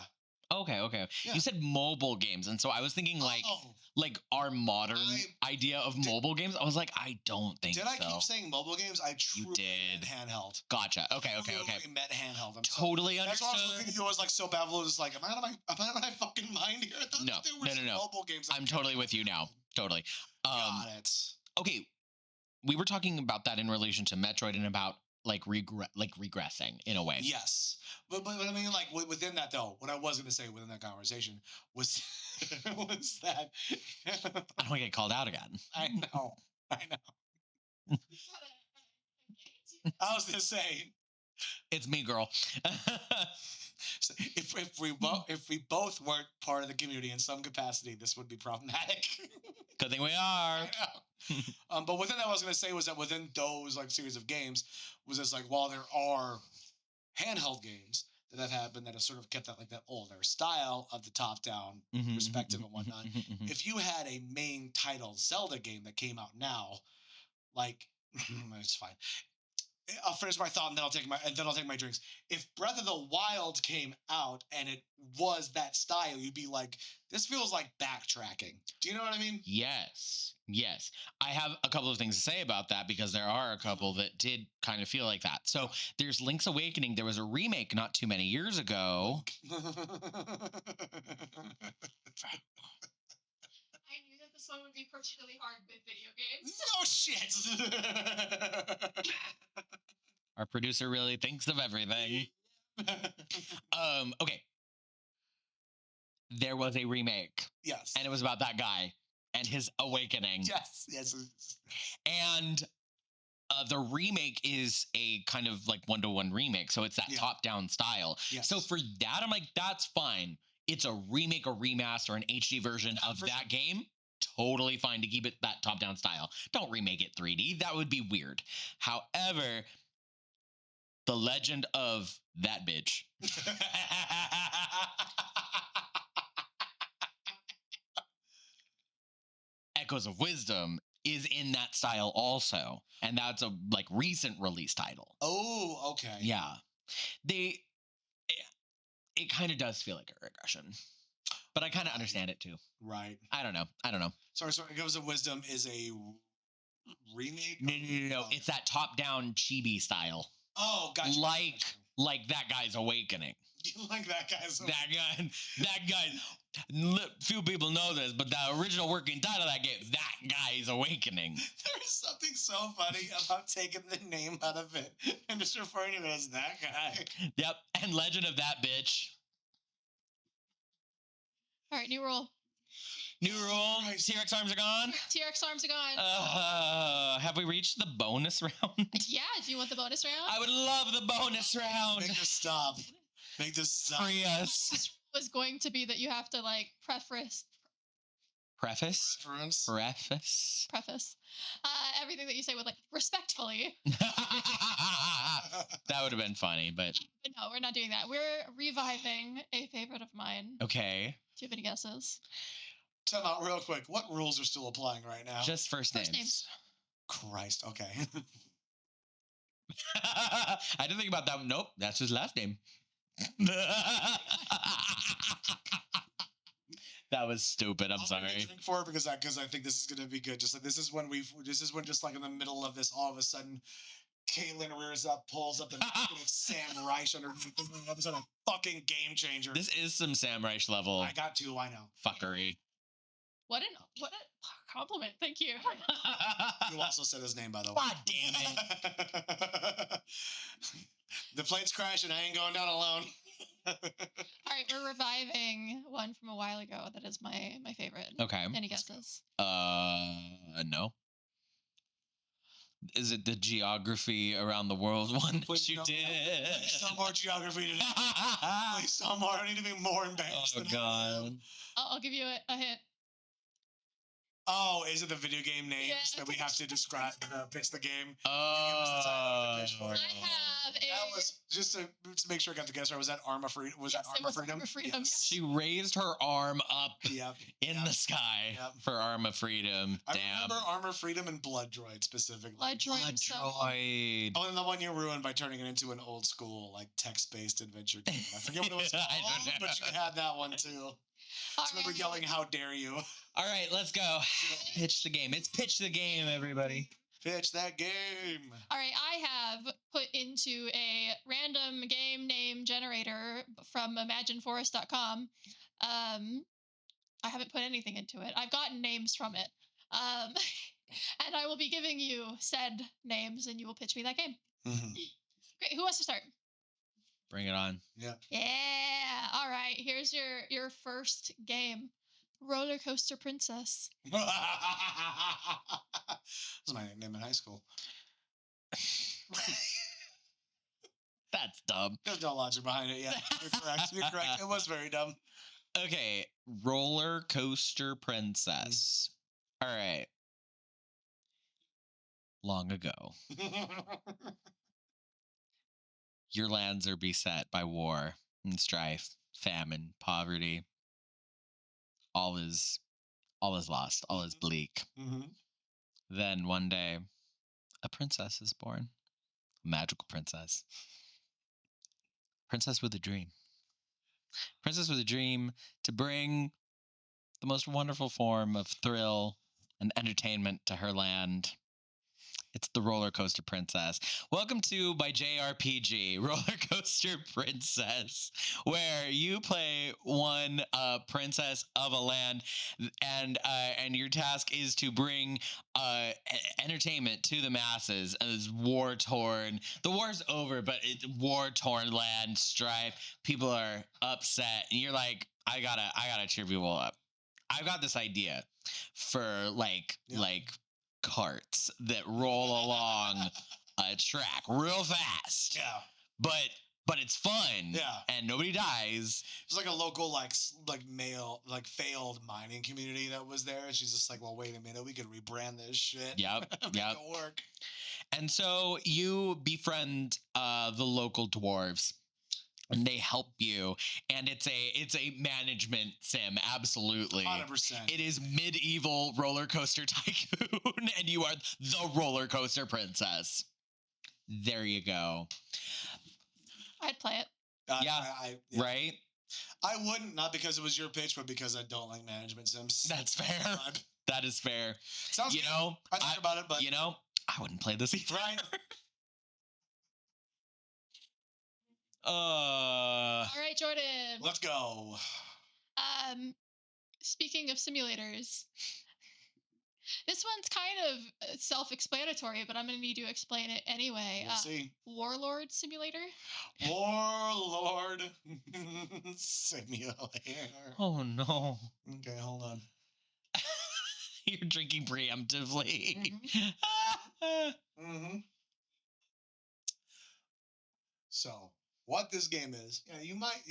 Okay. Yeah. You said mobile games, and so I was thinking like our modern idea of mobile games. I was like, I don't think so. Did I keep saying mobile games? I truly did. meant handheld. Gotcha. Okay. Meant handheld. I'm totally sorry. understood. That's why I was looking at you. I was like so baffled. I was like, am I out of my fucking mind here? I thought No. mobile games. I'm totally with you now. Totally. Got it. Okay, we were talking about that in relation to Metroid and about like regressing in a way. Yes, but I mean, like within that though, what I was going to say within that conversation was was that I don't want to get called out again. I know. I was going to say, it's me, girl. so if we both weren't part of the community in some capacity, this would be problematic. Good thing we are. But within that, what I was going to say was that within those like series of games was just like, while there are handheld games that have happened that have sort of kept that older style of the top down perspective and whatnot. If you had a main title Zelda game that came out now, like It's fine. I'll finish my thought and then I'll take my drinks. If Breath of the Wild came out and it was that style, you'd be like, this feels like backtracking. Do you know what I mean? Yes. Yes. I have a couple of things to say about that because there are a couple that did kind of feel like that. So there's Link's Awakening. There was a remake not too many years ago. I knew that this one would be particularly hard with video games. No shit. Our producer really thinks of everything. Okay. There was a remake, Yes. and it was about that guy and his awakening. Yes. Yes. And the remake is a kind of like one-to-one remake, so it's that Yeah. top-down style. Yes. So for that, I'm like, that's fine. It's a remake, a remaster, an HD version of For that game. Totally fine to keep it that top-down style. Don't remake it 3D. That would be weird. However, The Legend of that bitch. Echoes of Wisdom is in that style also, and that's a like recent release title. Oh, okay. Yeah, it kind of does feel like a regression, but I kind of understand it too. Right. I don't know. Sorry. Echoes of Wisdom is a remake. No. It's that top-down chibi style, Oh, gotcha. like that guy's awakening. You like that guy's. That guy. Few people know this, but the original working title of that game, that guy's awakening. There's something so funny about taking the name out of it and just referring to it as that guy. Yep, and Legend of that bitch. All right, new rule. New rule. T-Rex arms are gone. T-Rex arms are gone. Have we reached the bonus round? Yeah, do you want the bonus round? I would love the bonus round. Make this stop. Make this stop. Free us. This was going to be that you have to like preface Preface. Reference. everything that you say with like respectfully. That would have been funny, but But no, we're not doing that. We're reviving a favorite of mine. okay. Do you have any guesses? Time out real quick. What rules are still applying right now? Just first names. First names. Christ. Okay. I didn't think about that. Nope, that's his last name. That was stupid. I'm I'll sorry. make a drink for it because I think this is gonna be good. Just like this is when just like in the middle of this, all of a sudden, Caitlin rears up, pulls up, and it's Sam Reich underneath. All of a sudden, a fucking game changer. This is some Sam Reich level I got to. I know. fuckery. What a compliment. Thank you. You also said his name, by the way. God damn it. The plane's crashing. I ain't going down alone. All right, we're reviving one from a while ago that is my favorite. Okay. Any guesses? No. Is it the geography around the world one that Please you no. did? Please no more geography today. Please no more. I need to be more embarrassed. Oh than I am. god. I'll give you a hint. Oh, is it the video game names Yeah, that we have to describe, pitch the game? Oh. pitch for it. I have a. That was just to make sure I got the guess right. Was that Arma Freedom? Was Yes, that it Arma was Freedom? Arma Freedom, Yes. She raised her arm up Yep. in Yep. the sky Yep. for Arm of Freedom. I Damn. remember Armor Freedom and Blood Droid specifically. Blood Droid. Blood So, Droid. Oh, and the one you ruined by turning it into an old school, like text-based adventure game. I forget what it was called, I don't know. but you had that one too. I just remember yelling, "How dare you!" All right, let's go. Pitch the game. It's pitch the game, everybody. Pitch that game. All right, I have put into a random game name generator from imagineforest.com. I haven't put anything into it. I've gotten names from it. And I will be giving you said names and you will pitch me that game. Mhm. Great. Who wants to start? Bring it on. Yeah. Yeah. All right. Here's your first game. Roller Coaster Princess. That was my nickname in high school. That's dumb. There's no logic behind it. Yeah, you're correct. You're correct. It was very dumb. Okay, Roller Coaster Princess. All right. Long ago, your lands are beset by war and strife, famine, poverty. All is lost. All is bleak. Mhm. Then one day, a princess is born. A magical princess. Princess with a dream. Princess with a dream to bring the most wonderful form of thrill and entertainment to her land. It's the Roller Coaster Princess. Welcome to my JRPG, Roller Coaster Princess, where you play one princess of a land, and your task is to bring entertainment to the masses. As the war's over, but it's war-torn land, strife. People are upset, and you're like, I gotta cheer people up. I've got this idea for like carts that roll along a track real fast. Yeah. But it's fun. Yeah. And nobody dies. It's like a local failed mining community that was there. And she's just like, well, wait a minute, we could rebrand this shit. Yep. Make Yep. it work. And so you befriend the local dwarves. And they help you, and it's a management sim, absolutely. 100%. It is medieval roller coaster tycoon, and you are the roller coaster princess. There you go. I'd play it. Yeah. Right? I wouldn't, not because it was your pitch, but because I don't like management sims. That's fair. That is fair. Sounds good. I thought about it, but I wouldn't play this either. Right. All right, Jordan. Let's go. Speaking of simulators, this one's kind of self-explanatory, but I'm going to need you to explain it anyway. We'll see. Warlord Simulator? Warlord Simulator. Oh, no. Okay, hold on. You're drinking preemptively. Mm-hmm. So, what this game is, you might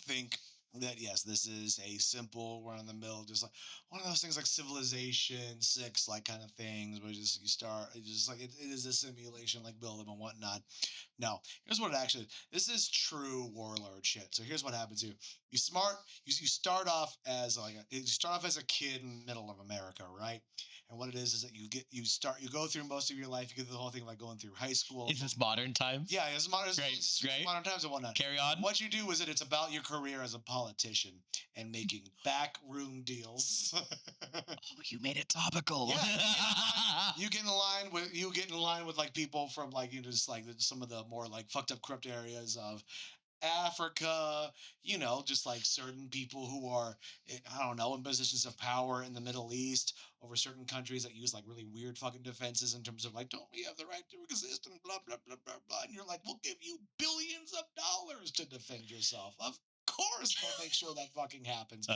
think that yes, this is a simple, run in the mill, just like one of those things like Civilization 6, like kind of things where just it is a simulation, like build them and whatnot. No, here's what it actually is. This is true warlord shit. So here's what happens here. You start off as a kid in the middle of America, right? And what it is that you go through most of your life, you get the whole thing like going through high school. Is this modern times? Yeah, it's modern. Great. Modern times and whatnot. Carry on. What you do is that it's about your career as a politician and making backroom deals. Oh, you made it topical. Yeah, you get in line with like people from like just like some of the more like fucked up corrupt areas of Africa, just like certain people who are, I don't know, in positions of power in the Middle East over certain countries that use like really weird fucking defenses in terms of like, don't we have the right to exist and blah, blah, blah, blah, blah. And you're like, we'll give you billions of dollars to defend yourself. Of course, we'll make sure that fucking happens.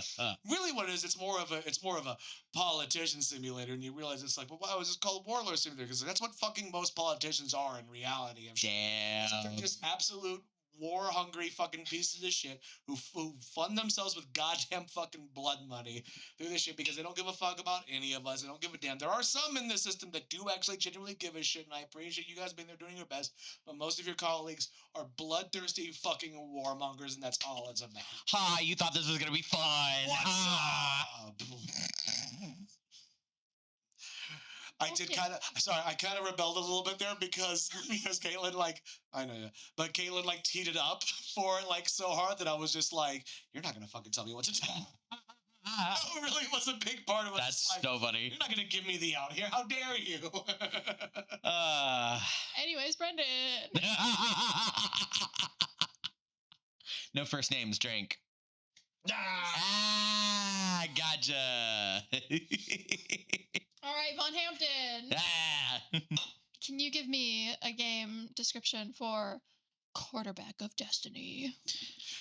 Really what it is, it's more of a politician simulator. And you realize it's like, well, why was this called Warlord Simulator? Because that's what fucking most politicians are in reality. Damn. They're just absolute war-hungry fucking pieces of shit who fund themselves with goddamn fucking blood money through this shit because they don't give a fuck about any of us. They don't give a damn. There are some in the system that do actually genuinely give a shit, and I appreciate you guys being there doing your best, but most of your colleagues are bloodthirsty fucking warmongers, and that's all it's about. Ha, you thought this was gonna be fun. What's up? I kind of rebelled a little bit there because Caitlin, like, I know, but Caitlin, like, teed it up for it, like, so hard that I was just like, you're not going to fucking tell me what to do. That really was a big part of it. That's like, so funny. You're not going to give me the out here. How dare you? Anyways, Brendan. No first names, drink. Gotcha. All right, Von Hampton. Can you give me a game description for Quarterback of Destiny?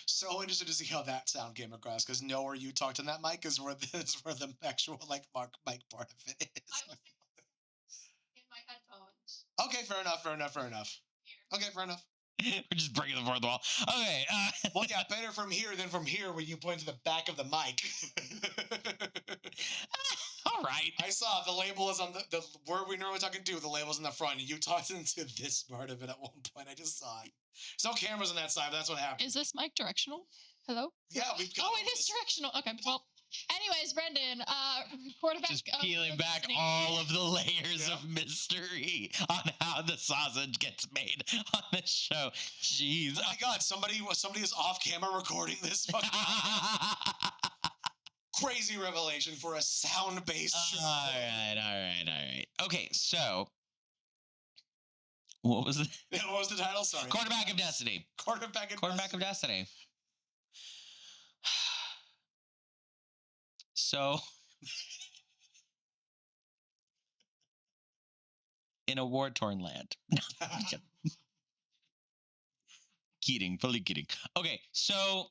So interested to see how that sound came across, because where you talked on that mic is where the actual like mic part of it is. I was in my headphones. Okay, fair enough. Here. Okay, fair enough. We're just breaking the fourth wall. Okay. Well, yeah, better from here than from here where you point to the back of the mic. All right. I saw the label is on the where we normally talking to. The label's in the front, and you talked into this part of it at one point. I just saw it. There's no cameras on that side, but that's what happened. Is this mic directional? Hello? Yeah, we've got. Oh, it is directional. Okay, well. Anyways, Brendan, quarterback. Just of peeling the back Destiny. all of the layers Yeah. of mystery on how the sausage gets made on the show. Jeez. Oh my god, somebody is off camera recording this fucking crazy revelation for a sound-based show. All right. Okay, so what was it? What was the title? Sorry. Quarterback of Destiny. Quarterback of Quarterback of Destiny. So, in a war-torn land. Fully kidding. Okay, so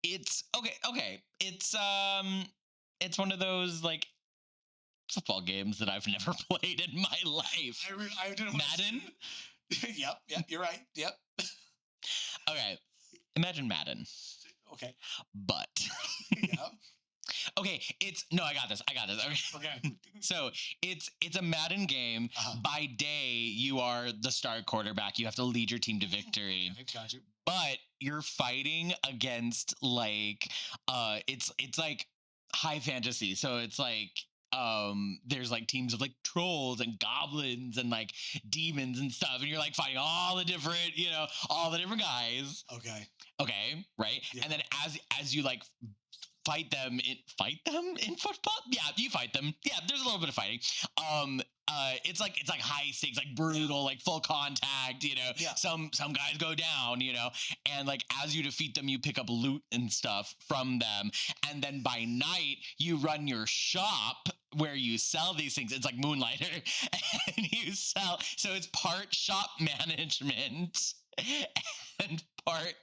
it's okay. It's one of those like football games that I've never played in my life. I didn't wanna Madden? say- Yep, you're right. Yep. Okay, imagine Madden, Okay. but Yep. okay, I got this. Okay. Okay. So it's a Madden game. Uh-huh. By day, you are the star quarterback. You have to lead your team to victory. I got you. But you're fighting against like it's like high fantasy. So it's like there's like teams of like trolls and goblins and like demons and stuff, and you're like fighting all the different guys. Okay. Right? Yeah. And then as you like fight them in football? Yeah, you fight them. Yeah, there's a little bit of fighting. It's like high stakes, like brutal, like full contact, Yeah. Some guys go down, and like as you defeat them, you pick up loot and stuff from them. And then by night, you run your shop where you sell these things. It's like Moonlighter. And you sell, so it's part shop management and part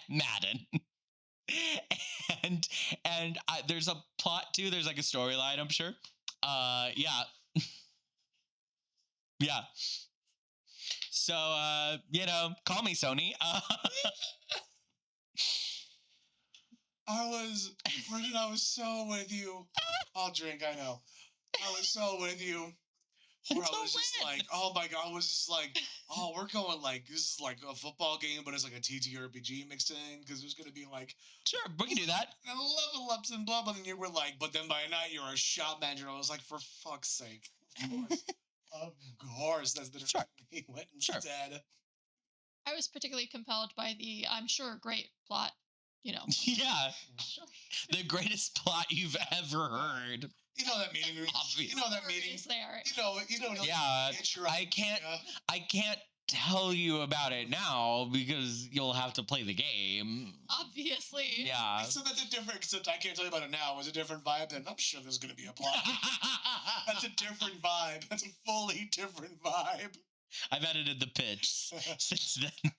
Madden. And there's a plot too. There's like a storyline, I'm sure. Yeah. Yeah. So, call me Sony. Brendan, I was so with you. I'll drink, I know. I was so with you. Where I was just like, oh my god, I was just like, oh, we're going like, this is like a football game, but it's like a TTRPG mixed in, because there's going to be like, Sure, we can do that. and level ups and blah, blah, and you were like, but then by night you're a shop manager. And I was like, for fuck's sake. Of course, that's the Sure. he went Sure. instead. I was particularly compelled by the, I'm sure, great plot. Yeah. The greatest plot you've ever heard. You know that meeting. You know that meeting. Is there? You know. Yeah, It's your I can't tell you about it now because you'll have to play the game. Obviously. Yeah. So that's a different. Except I can't tell you about it now. It was a different vibe. Then I'm sure there's gonna be a plot. That's a different vibe. That's a fully different vibe. I've edited the pitch since then.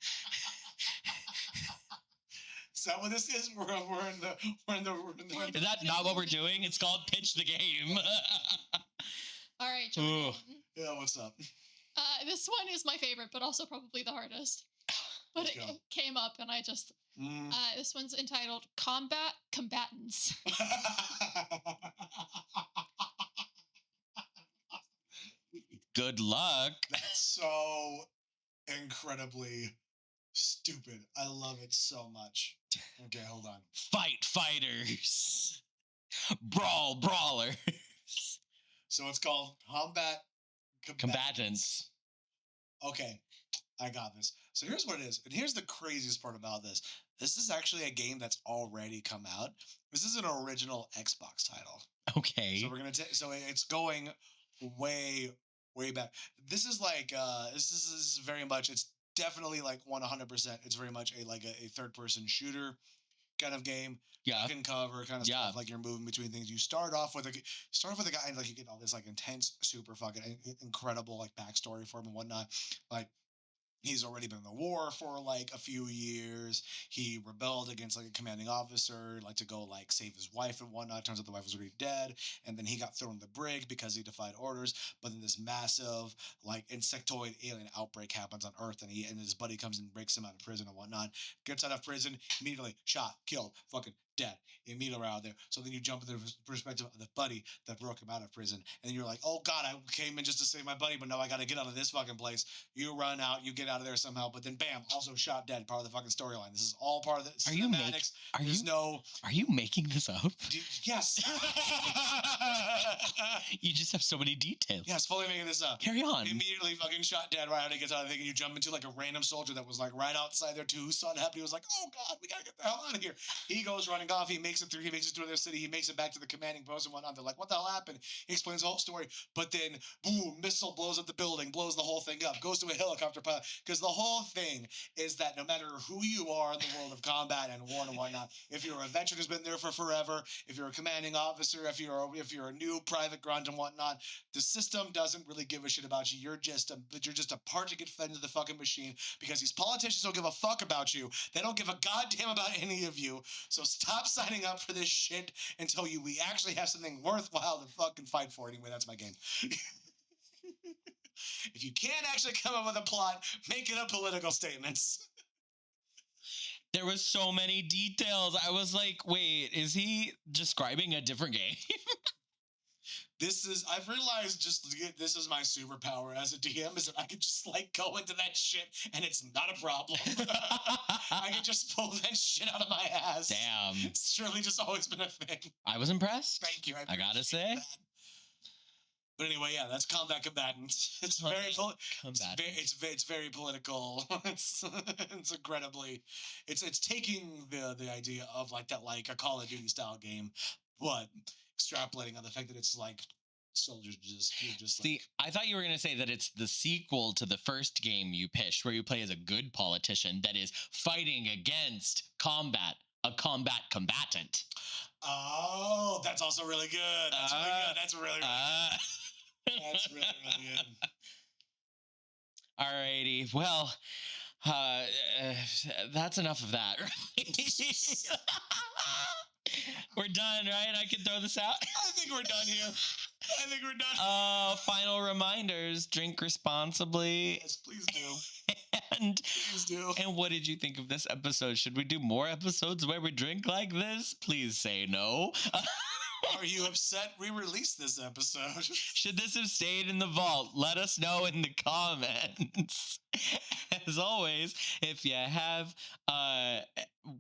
Is that what this is? We're in the. Is that not what we're doing? It's called Pitch the Game. All right, Jordan. Ugh. Yeah, what's up? This one is my favorite, but also probably the hardest. But Let's it go. came up, and I just. Mm. This one's entitled "Combat Combatants." Good luck. That's so incredibly stupid. I love it so much. Okay, hold on. Fight fighters. Brawl brawlers. So it's called Combat Combatants. Okay, I got this. So here's what it is, and here's the craziest part about this. This is actually a game that's already come out. This is an original Xbox title. Okay. So we're gonna so it's going way back. This is like this is very much. It's definitely like 100%. It's very much a third person shooter kind of game. Yeah. Can cover kind of Yeah. stuff, like you're moving between things. You start off with a guy and like you get all this like intense, super fucking incredible like backstory for him and whatnot. Like he's already been in the war for like a few years. He rebelled against like a commanding officer, like to go like save his wife and whatnot. Turns out the wife was already dead, and then he got thrown in the brig because he defied orders. But then this massive like insectoid alien outbreak happens on Earth, and his buddy comes and breaks him out of prison and whatnot. Gets out of prison, immediately shot, killed, fucking dead. Immediately right out there. So then you jump into the perspective of the buddy that broke him out of prison. And then you're like, oh God, I came in just to save my buddy, but now I got to get out of this fucking place. You run out, you get out of there somehow, but then bam, also shot dead. Part of the fucking storyline. This is all part of the cinematics. Are you making this up? Yes. You just have so many details. Yes, fully making this up. Carry on. Immediately fucking shot dead right out. He gets out of the thing, and you jump into like a random soldier that was like right outside there too, who saw it happen. He was like, oh God, we gotta get the hell out of here. He goes running off. He makes it through. He makes it through their city. He makes it back to the commanding post and whatnot. They're like, what the hell happened? He explains the whole story. But then, boom, missile blows up the building, blows the whole thing up, goes to a helicopter pilot. Because the whole thing is that no matter who you are in the world of combat and war and whatnot, if you're a veteran who's been there for forever, if you're a commanding officer, if you're a new private grunt and whatnot, the system doesn't really give a shit about you. You're just a part to get fed into the fucking machine because these politicians don't give a fuck about you. They don't give a goddamn about any of you. So stop signing up for this shit until we actually have something worthwhile to fucking fight for. Anyway, that's my game. If you can't actually come up with a plot, make it a political statements. There was so many details. I was like, wait, is he describing a different game? I've realized this is my superpower as a DM is that I can just like go into that shit and it's not a problem. I can just pull that shit out of my ass. Damn. It's surely just always been a thing. I was impressed. Thank you. I gotta say. That. But anyway, yeah, that's Combat Combatants. It's very political. It's incredibly, it's taking the idea of like that, like a Call of Duty style game, but extrapolating on the fact that it's like soldiers See, I thought you were going to say that it's the sequel to the first game you pitched where you play as a good politician that is fighting against a combat combatant. Oh, that's also really good. That's really good. That's really good. That's really, really good. Alrighty. Well, that's enough of that. We're done, right? I can throw this out? I think we're done here. I think we're done. Final reminders. Drink responsibly. Yes, please do. And please do. And what did you think of this episode? Should we do more episodes where we drink like this? Please say no. Are you upset we released this episode? Should this have stayed in the vault? Let us know in the comments. As always, if you have,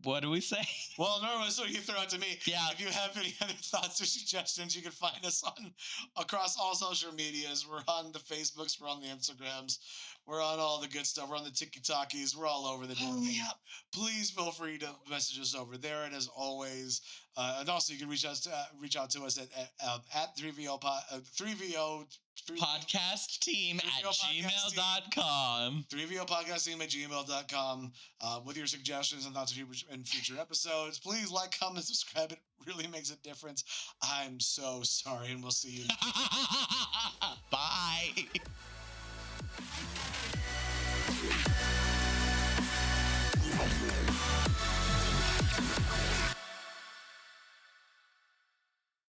what do we say? Well, normally, so you throw it to me. Yeah. If you have any other thoughts or suggestions, you can find us across all social medias. We're on the Facebooks, we're on the Instagrams, we're on all the good stuff. We're on the TikTokies. We're all over the damn thing. Yeah. Please feel free to message us over there. And as always, and also you can reach out to us at 3VO podcast team at gmail.com. 3VO podcast team at gmail.com with your suggestions and thoughts in future episodes. Please like, comment, subscribe. It really makes a difference. I'm so sorry, and we'll see you. Bye.